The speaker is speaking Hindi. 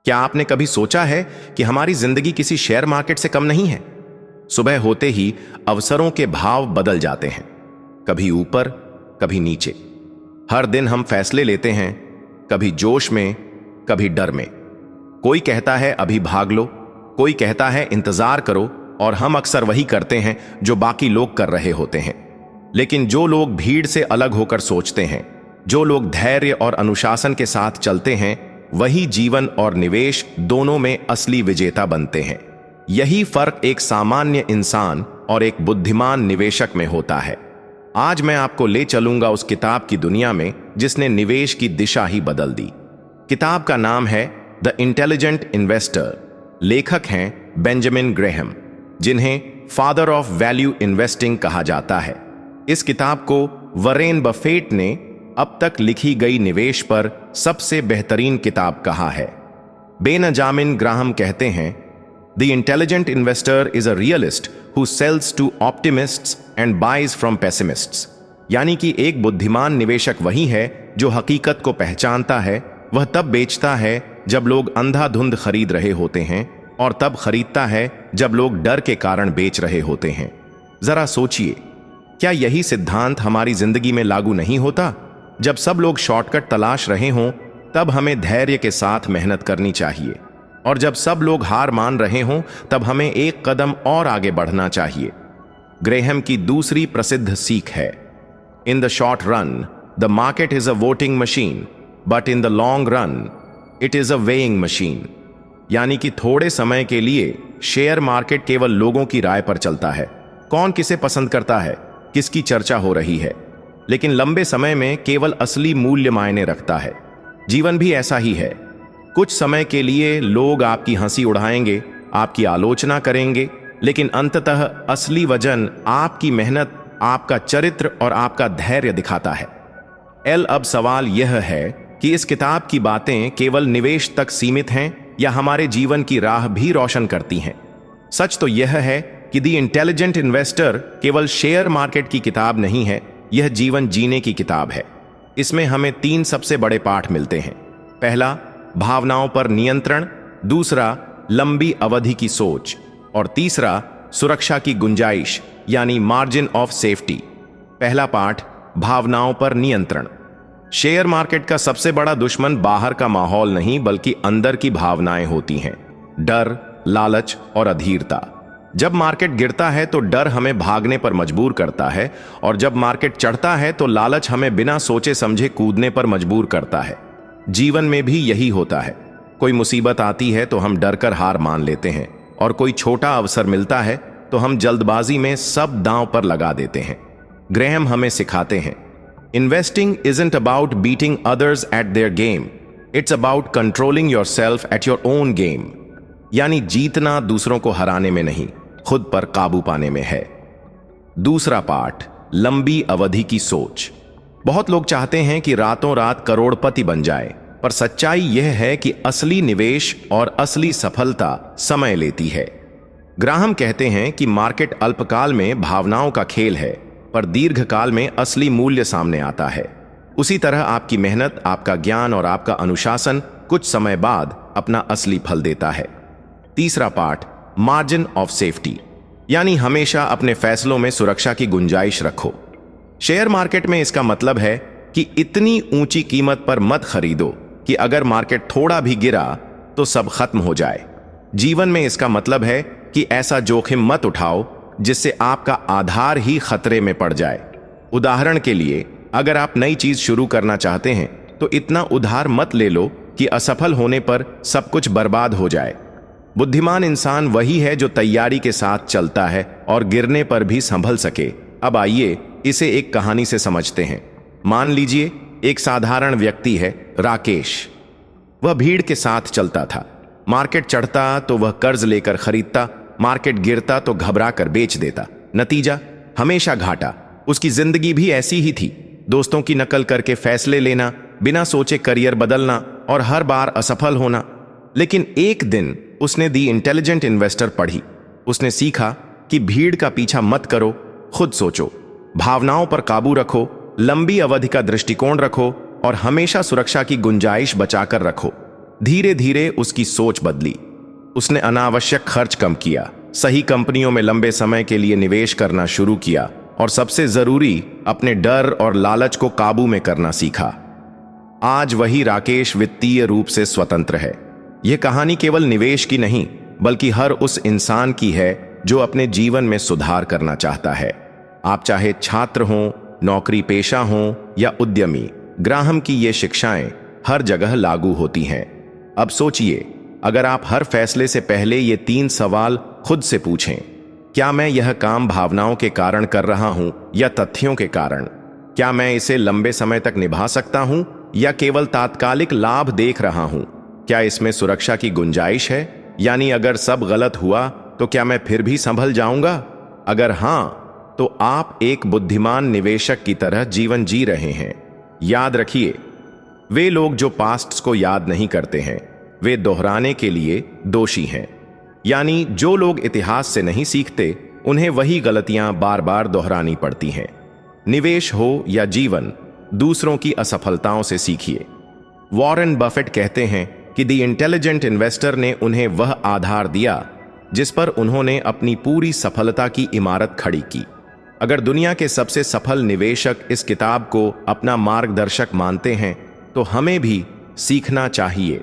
क्या आपने कभी सोचा है कि हमारी जिंदगी किसी शेयर मार्केट से कम नहीं है? सुबह होते ही अवसरों के भाव बदल जाते हैं, कभी ऊपर कभी नीचे। हर दिन हम फैसले लेते हैं, कभी जोश में कभी डर में। कोई कहता है अभी भाग लो, कोई कहता है इंतजार करो, और हम अक्सर वही करते हैं जो बाकी लोग कर रहे होते हैं। लेकिन जो लोग भीड़ से अलग होकर सोचते हैं, जो लोग धैर्य और अनुशासन के साथ चलते हैं, वही जीवन और निवेश दोनों में असली विजेता बनते हैं। यही फर्क एक सामान्य इंसान और एक बुद्धिमान निवेशक में होता है। आज मैं आपको ले चलूंगा उस किताब की दुनिया में जिसने निवेश की दिशा ही बदल दी। किताब का नाम है द इंटेलिजेंट इन्वेस्टर। लेखक हैं बेंजामिन ग्रेहम, जिन्हें फादर ऑफ वैल्यू इन्वेस्टिंग कहा जाता है। इस किताब को वॉरेन बफेट ने अब तक लिखी गई निवेश पर सबसे बेहतरीन किताब कहा है। बेंजामिन ग्राहम कहते हैं, the intelligent investor is a realist who sells to optimists and buys from pessimists. यानी कि एक बुद्धिमान निवेशक वही है जो हकीकत को पहचानता है। वह तब बेचता है जब लोग अंधाधुंध खरीद रहे होते हैं, और तब खरीदता है जब लोग डर के कारण बेच रहे होते हैं। जरा सोचिए, क्या यही सिद्धांत हमारी जिंदगी में लागू नहीं होता? जब सब लोग शॉर्टकट तलाश रहे हों, तब हमें धैर्य के साथ मेहनत करनी चाहिए, और जब सब लोग हार मान रहे हों, तब हमें एक कदम और आगे बढ़ना चाहिए। ग्रेहम की दूसरी प्रसिद्ध सीख है, in the short run the market is a voting machine, but in the long run it is a weighing machine. यानी कि थोड़े समय के लिए शेयर मार्केट केवल लोगों की राय पर चलता है, कौन किसे पसंद करता है, किसकी चर्चा हो रही है, लेकिन लंबे समय में केवल असली मूल्य मायने रखता है। जीवन भी ऐसा ही है। कुछ समय के लिए लोग आपकी हंसी उड़ाएंगे, आपकी आलोचना करेंगे, लेकिन अंततः असली वजन आपकी मेहनत, आपका चरित्र और आपका धैर्य दिखाता है। अब सवाल यह है कि इस किताब की बातें केवल निवेश तक सीमित हैं या हमारे जीवन की राह भी रोशन करती हैं। सच तो यह है कि द इंटेलिजेंट इन्वेस्टर केवल शेयर मार्केट की किताब नहीं है, यह जीवन जीने की किताब है। इसमें हमें 3 सबसे बड़े पाठ मिलते हैं। पहला, भावनाओं पर नियंत्रण। दूसरा, लंबी अवधि की सोच। और तीसरा, सुरक्षा की गुंजाइश यानी मार्जिन ऑफ सेफ्टी। पहला पाठ, भावनाओं पर नियंत्रण। शेयर मार्केट का सबसे बड़ा दुश्मन बाहर का माहौल नहीं, बल्कि अंदर की भावनाएं होती हैं। डर, लालच और अधीरता। जब मार्केट गिरता है तो डर हमें भागने पर मजबूर करता है, और जब मार्केट चढ़ता है तो लालच हमें बिना सोचे समझे कूदने पर मजबूर करता है। जीवन में भी यही होता है। कोई मुसीबत आती है तो हम डरकर हार मान लेते हैं, और कोई छोटा अवसर मिलता है तो हम जल्दबाजी में सब दांव पर लगा देते हैं। ग्रेहम हमें सिखाते हैं, investing isn't about beating others eight their game, it's about controlling yourself at your own game. यानी जीतना दूसरों को हराने में नहीं, खुद पर काबू पाने में है। दूसरा पाठ, लंबी अवधि की सोच। बहुत लोग चाहते हैं कि रातों रात करोड़पति बन जाए, पर सच्चाई यह है कि असली निवेश और असली सफलता समय लेती है। ग्राहम कहते हैं कि मार्केट अल्पकाल में भावनाओं का खेल है, पर दीर्घकाल में असली मूल्य सामने आता है। उसी तरह आपकी मेहनत, आपका ज्ञान और आपका अनुशासन कुछ समय बाद अपना असली फल देता है। तीसरा पाठ, मार्जिन ऑफ सेफ्टी। यानी हमेशा अपने फैसलों में सुरक्षा की गुंजाइश रखो। शेयर मार्केट में इसका मतलब है कि इतनी ऊंची कीमत पर मत खरीदो कि अगर मार्केट थोड़ा भी गिरा तो सब खत्म हो जाए। जीवन में इसका मतलब है कि ऐसा जोखिम मत उठाओ जिससे आपका आधार ही खतरे में पड़ जाए। उदाहरण के लिए, अगर आप नई चीज शुरू करना चाहते हैं तो इतना उधार मत ले लो कि असफल होने पर सब कुछ बर्बाद हो जाए। बुद्धिमान इंसान वही है जो तैयारी के साथ चलता है और गिरने पर भी संभल सके। अब आइए इसे एक कहानी से समझते हैं। मान लीजिए एक साधारण व्यक्ति है, राकेश। वह भीड़ के साथ चलता था। मार्केट चढ़ता तो वह कर्ज लेकर खरीदता, मार्केट गिरता तो घबरा कर बेच देता। नतीजा, हमेशा घाटा। उसकी जिंदगी भी ऐसी ही थी, दोस्तों की नकल करके फैसले लेना, बिना सोचे करियर बदलना और हर बार असफल होना। लेकिन एक दिन उसने दी इंटेलिजेंट इन्वेस्टर पढ़ी। उसने सीखा कि भीड़ का पीछा मत करो, खुद सोचो, भावनाओं पर काबू रखो, लंबी अवधि का दृष्टिकोण रखो और हमेशा सुरक्षा की गुंजाइश बचाकर रखो। धीरे धीरे उसकी सोच बदली। उसने अनावश्यक खर्च कम किया, सही कंपनियों में लंबे समय के लिए निवेश करना शुरू किया और सबसे जरूरी, अपने डर और लालच को काबू में करना सीखा। आज वही राकेश वित्तीय रूप से स्वतंत्र है। यह कहानी केवल निवेश की नहीं, बल्कि हर उस इंसान की है जो अपने जीवन में सुधार करना चाहता है। आप चाहे छात्र हों, नौकरी पेशा हों या उद्यमी, ग्राहम की ये शिक्षाएं हर जगह लागू होती हैं। अब सोचिए, अगर आप हर फैसले से पहले ये 3 सवाल खुद से पूछें, क्या मैं यह काम भावनाओं के कारण कर रहा हूं या तथ्यों के कारण? क्या मैं इसे लंबे समय तक निभा सकता हूं या केवल तात्कालिक लाभ देख रहा हूं? क्या इसमें सुरक्षा की गुंजाइश है? यानी अगर सब गलत हुआ तो क्या मैं फिर भी संभल जाऊंगा? अगर हां, तो आप एक बुद्धिमान निवेशक की तरह जीवन जी रहे हैं। याद रखिए, वे लोग जो पास्ट को याद नहीं करते हैं, वे दोहराने के लिए दोषी हैं। यानी जो लोग इतिहास से नहीं सीखते, उन्हें वही गलतियां बार बार दोहरानी पड़ती हैं। निवेश हो या जीवन, दूसरों की असफलताओं से सीखिए। वॉरेन बफेट कहते हैं कि द इंटेलिजेंट इन्वेस्टर ने उन्हें वह आधार दिया जिस पर उन्होंने अपनी पूरी सफलता की इमारत खड़ी की। अगर दुनिया के सबसे सफल निवेशक इस किताब को अपना मार्गदर्शक मानते हैं, तो हमें भी सीखना चाहिए।